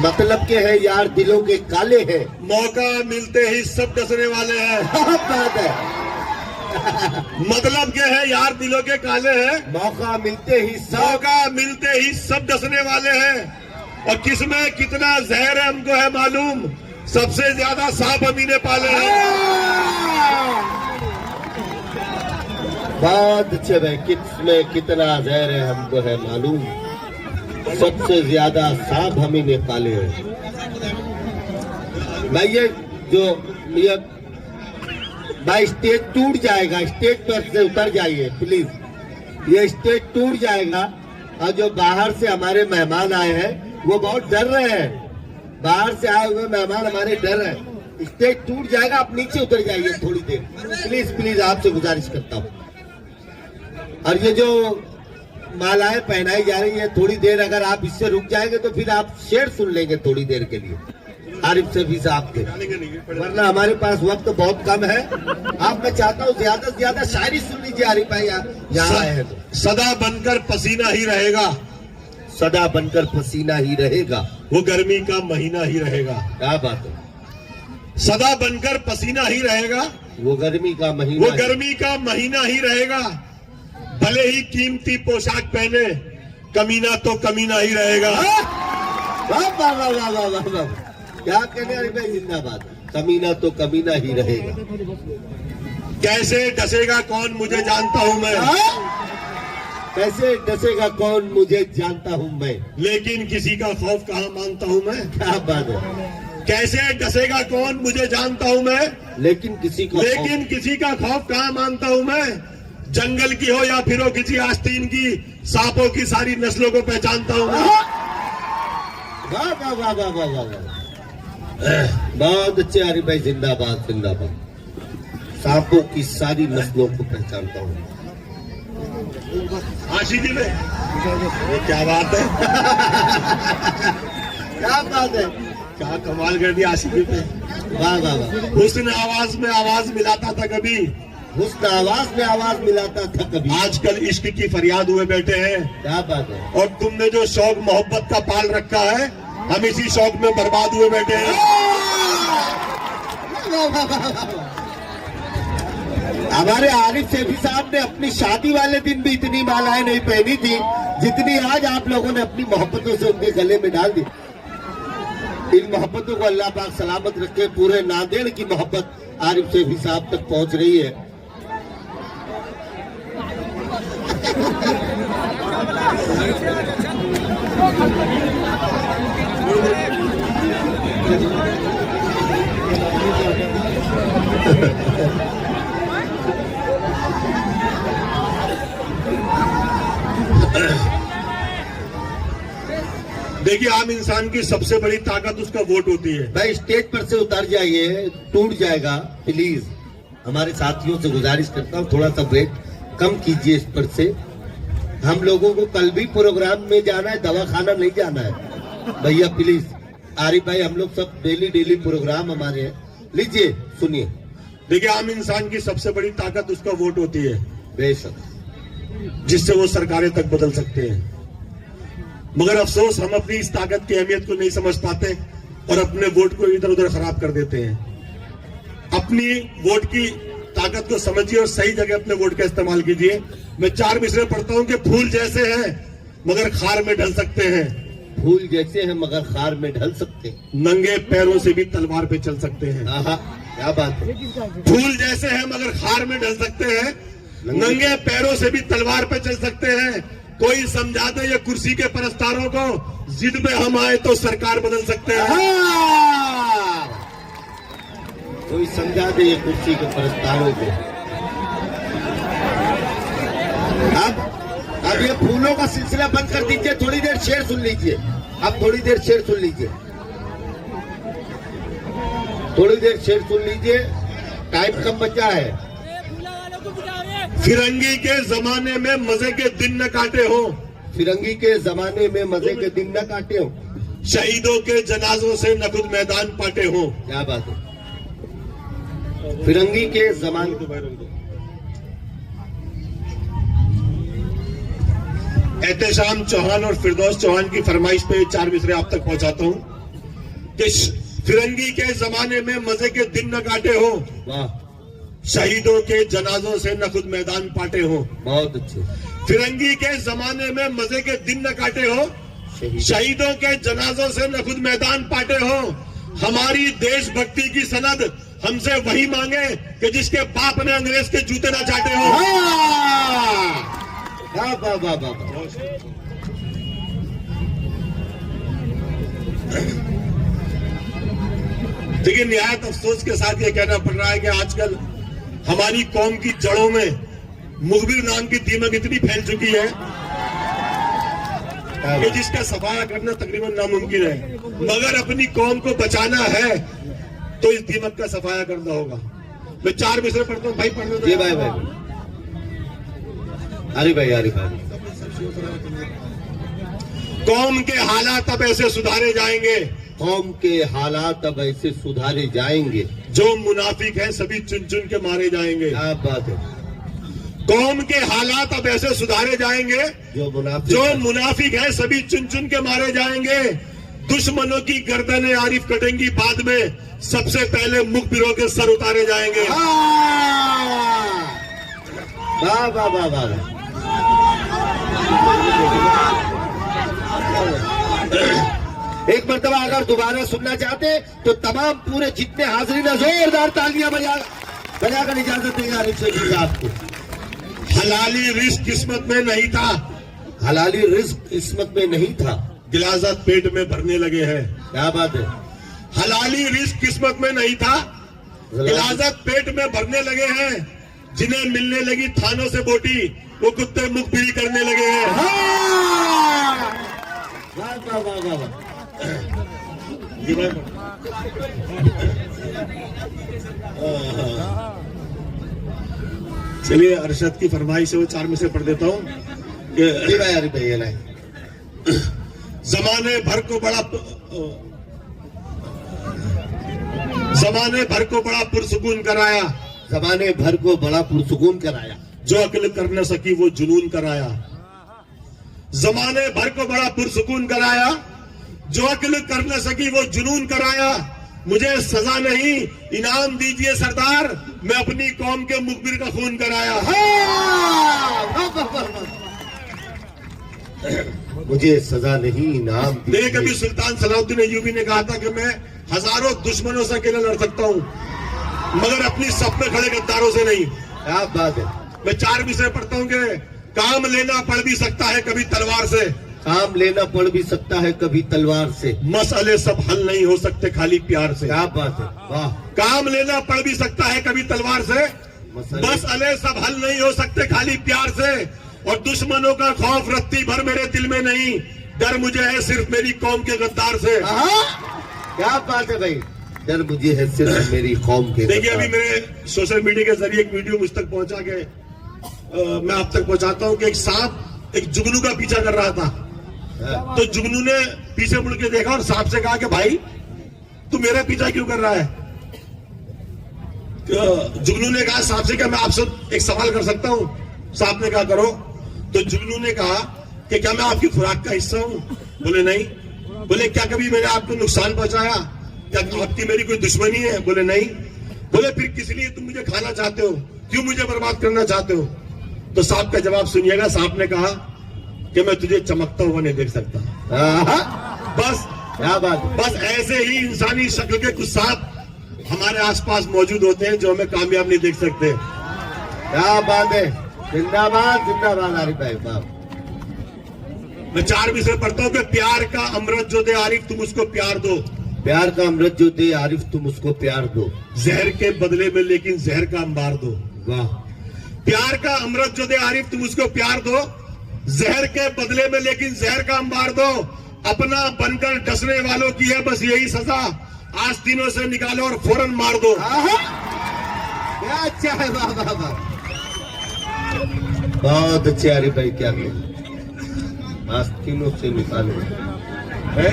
मतलब के है यार दिलों के काले हैं, मौका मिलते ही सब डसने वाले हैं। बात है। मतलब के है यार दिलों के काले हैं, मौका मिलते ही सब डसने वाले हैं। और किसमें कितना जहर है हमको है मालूम, सबसे ज्यादा सांप हम ही ने पाले हैं। बहुत अच्छे भाई, किसमें कितना जहर है हमको है मालूम, सबसे ज्यादा सांप हम ही ने पाले हैं। भाई ये भाई स्टेज टूट जाएगा, स्टेज पर से उतर जाइए प्लीज। ये स्टेज टूट जाएगा और जो बाहर से हमारे मेहमान आए हैं वो बहुत डर रहे हैं। बाहर से आए हुए मेहमान हमारे डर रहे हैं। स्टेज टूट जाएगा, आप नीचे उतर जाइए थोड़ी देर प्लीज प्लीज, आपसे गुजारिश करता हूँ। और ये जो मालाएं पहनाई जा रही है, थोड़ी देर अगर आप इससे रुक जाएंगे तो फिर आप शेर सुन लेंगे थोड़ी देर के लिए आरिफ सैफी साहब के, वरना हमारे पास वक्त बहुत कम है। आप मैं चाहता हूँ ज्यादा से ज्यादा शायरी सुन लीजिए आरिफ भाई, यहाँ आए हैं तो। सदा बनकर पसीना ही रहेगा, सदा बनकर पसीना ही रहेगा, वो गर्मी का महीना ही रहेगा। क्या बात है। सदा बनकर पसीना ही रहेगा, वो गर्मी का महीना ही रहेगा। भले ही कीमती पोशाक पहने, कमीना तो कमीना ही रहेगा। वाह वाह वाह वाह वाह वाह वाह, क्या कहने अरे भाई, जिंदाबाद। कमीना तो कमीना ही रहेगा। कैसे डसेगा कौन मुझे जानता हूँ मैं, कैसे डसेगा कौन मुझे जानता हूँ मैं, लेकिन किसी का खौफ कहाँ मानता हूँ मैं। क्या बात है। कैसे डसेगा कौन मुझे जानता हूँ मैं, लेकिन किसी का खौफ कहाँ मानता हूँ मैं। जंगल की हो या फिर हो किसी आस्तीन की, सांपों की सारी नस्लों को पहचानता हूँ मैं। वाह वाह वाह वाह वाह वाह वाह, बहुत अच्छे आरिफ भाई, जिंदाबाद जिंदाबाद। सांपों की सारी नस्लों को पहचानता हूँ। आशिकी में क्या बात है। क्या बात है, क्या कमाल कर दिया आशिकी पे। वाह वाह वाह। हुस्न आवाज में आवाज मिलाता था कभी, हुस्न आवाज में आवाज मिलाता था कभी, आजकल इश्क की फरियाद हुए बैठे हैं। क्या बात है। और तुमने जो शौक मोहब्बत का पाल रखा है, हम इसी शौक में बर्बाद हुए बैठे हैं। हमारे आरिफ सैफी साहब ने अपनी शादी वाले दिन भी इतनी मालाएं नहीं पहनी थी जितनी आज आप लोगों ने अपनी मोहब्बतों से उनके गले में डाल दी। इन मोहब्बतों को अल्लाह पाक सलामत रखे। पूरे नांदेड़ की मोहब्बत आरिफ सैफी साहब तक पहुंच रही है। देखिए, आम इंसान की सबसे बड़ी ताकत उसका वोट होती है। भाई स्टेज पर से उतर जाइए, टूट जाएगा प्लीज। हमारे साथियों से गुजारिश करता हूँ थोड़ा सा वेट कम कीजिए इस पर से। हम लोगों को कल भी प्रोग्राम में जाना है, दवाखाना नहीं जाना है भैया प्लीज। आरिफ भाई, हम लोग सब डेली प्रोग्राम हमारे हैं, लीजिए सुनिए। देखिए, आम इंसान की सबसे बड़ी ताकत उसका वोट होती है, बेशक, जिससे वो सरकारें तक बदल सकते हैं। मगर अफसोस हम अपनी इस ताकत की अहमियत को नहीं समझ पाते और अपने वोट को इधर उधर खराब कर देते हैं। अपनी वोट की ताकत को समझिए और सही जगह अपने वोट का इस्तेमाल कीजिए। मैं 4 मिसरे पढ़ता हूं कि फूल जैसे हैं मगर खार में ढल सकते हैं, फूल जैसे हैं मगर खार में ढल सकते हैं, नंगे पैरों से भी तलवार पे चल सकते हैं। क्या बात है। फूल जैसे हैं मगर खार में ढल सकते हैं, नंगे पैरों से भी तलवार पे चल सकते हैं। कोई समझा दे ये कुर्सी के परस्तारों को, जिद में हम आए तो सरकार बदल सकते हैं। कोई समझा दे ये कुर्सी के परस्तारों को। अब ये फूलों का सिलसिला बंद कर दीजिए, थोड़ी देर शेर सुन लीजिए। अब थोड़ी देर शेर सुन लीजिए, थोड़ी देर शेर सुन लीजिए, टाइम कम बचा है। फिरंगी के जमाने में मजे के दिन न काटे हो, फिरंगी के जमाने में मजे के दिन न काटे हो, शहीदों के जनाजों से न खुद मैदान पाटे हो। क्या बात है। फिरंगी के जमाने एहतेशाम चौहान और फिरदौस चौहान की फरमाइश पे 4 मिसरे आप तक पहुंचाता हूं। कि फिरंगी के जमाने में मजे के दिन न काटे हो, वाह, शहीदों के जनाजों से न खुद मैदान पाटे हो। बहुत अच्छे। फिरंगी के जमाने में मजे के दिन न काटे हो, शहीदों के जनाजों से न खुद मैदान पाटे हो। हमारी देशभक्ति की सनद हमसे वही मांगे कि जिसके बाप ने अंग्रेज के जूते न चाटे हो। वाह वाह वाह वाह। लेकिन निहायत अफसोस के साथ ये कहना पड़ रहा है कि आजकल हमारी कौम की जड़ों में मुखबिर नाम की दीमक इतनी फैल चुकी है कि जिसका सफाया करना तकरीबन नामुमकिन है। मगर अपनी कौम को बचाना है तो इस दीमक का सफाया करना होगा। मैं 4 मिसरे पढ़ता हूँ भाई, पढ़ने दो। जी भाई भाई, अरे भाई अरे भाई। कौम के हालात अब ऐसे सुधारे जाएंगे, कौम के हालात अब ऐसे सुधारे जाएंगे, जो मुनाफिक हैं सभी चुन चुन के मारे जाएंगे। क्या बात है। कौम के हालात अब ऐसे सुधारे जाएंगे, जो मुनाफिक हैं सभी चुन चुन के मारे जाएंगे। दुश्मनों की गर्दनें आरिफ कटेंगी, बाद में सबसे पहले मुखबिरों के सर उतारे जाएंगे। वाह वाह वाह वाह। एक मरतबा अगर दोबारा सुनना चाहते तो तमाम पूरे जितने हाजिरीन जोरदार तालियां बजाकर इजाजत देंगे आरिफ शकील साहब को। हलाली रिस्क किस्मत में नहीं था, हलाली रिस्क किस्मत में नहीं था, गिलाज़त पेट में भरने लगे हैं। क्या बात है। हलाली रिस्क किस्मत में नहीं था, गिलाज़त पेट में भरने लगे हैं। जिन्हें मिलने लगी थानों से बोटी, वो कुत्ते मुखबिरी करने लगे हैं। वाह वाह वाह वाह वाह। चलिए, अरशद की फरमाइश से वो 4 में से पढ़ देता हूँ। जमाने भर को बड़ा पुरसुकून कराया, जमाने भर को बड़ा पुरसुकून कराया, जो अक्ल कर न सकी वो जुनून कराया। जमाने भर को बड़ा पुरसुकून कराया, जो अक्ल कर न सकी वो जुनून कराया। मुझे सजा नहीं इनाम दीजिए सरदार, मैं अपनी कौम के मुखबिर का खून कराया। मुझे सजा नहीं इनाम दीजिए। कभी सुल्तान सलाउद्दीन अय्यूबी ने कहा था कि मैं हजारों दुश्मनों से अकेले लड़ सकता हूँ, मगर अपनी सब में खड़े गद्दारों से नहीं। क्या बात है। मैं 4 विषय पढ़ता हूँ कि काम लेना पड़ भी सकता है कभी तलवार से, काम लेना पड़ भी सकता है कभी तलवार से। मसले सब हल नहीं हो सकते खाली प्यार से। क्या बात है। वाह। काम लेना पड़ भी सकता है कभी तलवार से, मसले सब हल नहीं हो सकते खाली प्यार से। और दुश्मनों का खौफ रत्ती भर मेरे दिल में नहीं, डर मुझे है सिर्फ मेरी कौम के गद्दार से। क्या बात है भाई, डर मुझे है सिर्फ मेरी कौम के। देखिए, अभी मेरे सोशल मीडिया के जरिए एक वीडियो मुझ तक पहुंचा के मैं आप तक पहुंचाता हूं कि एक सांप एक जुगनू का पीछा कर रहा था। तो जुगनू ने पीछे मुड़ के देखा और सांप से कहा कि भाई तू मेरा पीछा क्यों कर रहा है। जुगनू ने कहा सांप से, क्या मैं आपसे एक सवाल कर सकता हूं। सांप ने कहा करो। तो जुगनू ने कहा कि क्या मैं आपकी खुराक का हिस्सा हूं। बोले नहीं। बोले क्या कभी मैंने आपको नुकसान पहुंचाया, क्या आपकी मेरी कोई दुश्मनी है। बोले नहीं। बोले फिर किस लिए तुम मुझे खाना चाहते हो, क्यों मुझे बर्बाद करना चाहते हो। तो सांप का जवाब सुनिएगा। सांप ने कहा कि मैं तुझे चमकता हुआ नहीं देख सकता। बस क्या बात। बस ऐसे ही इंसानी शक्ल के कुछ सांप हमारे आसपास मौजूद होते हैं जो हमें कामयाब नहीं देख सकते। क्या बात है। जिंदाबाद जिंदाबाद आरिफ भाई। मैं 4 विषय पढ़ता हूँ कि प्यार का अमृत जो दे आरिफ तुम उसको प्यार दो, प्यार का अमृत जो दे आरिफ तुम उसको प्यार दो, जहर के बदले में लेकिन जहर का अंबार दो। वाह। प्यार का अमृत जो दे आरिफ तुम उसको प्यार दो, जहर के बदले में लेकिन जहर का अंबार दो। अपना बनकर डसने वालों की है बस यही सजा, आस्तीनों से निकालो और फौरन मार दो। क्या अच्छा है। वाह वाह वाह, बहुत अच्छे आरिफ भाई। क्या आस्तीनों से निकालो है।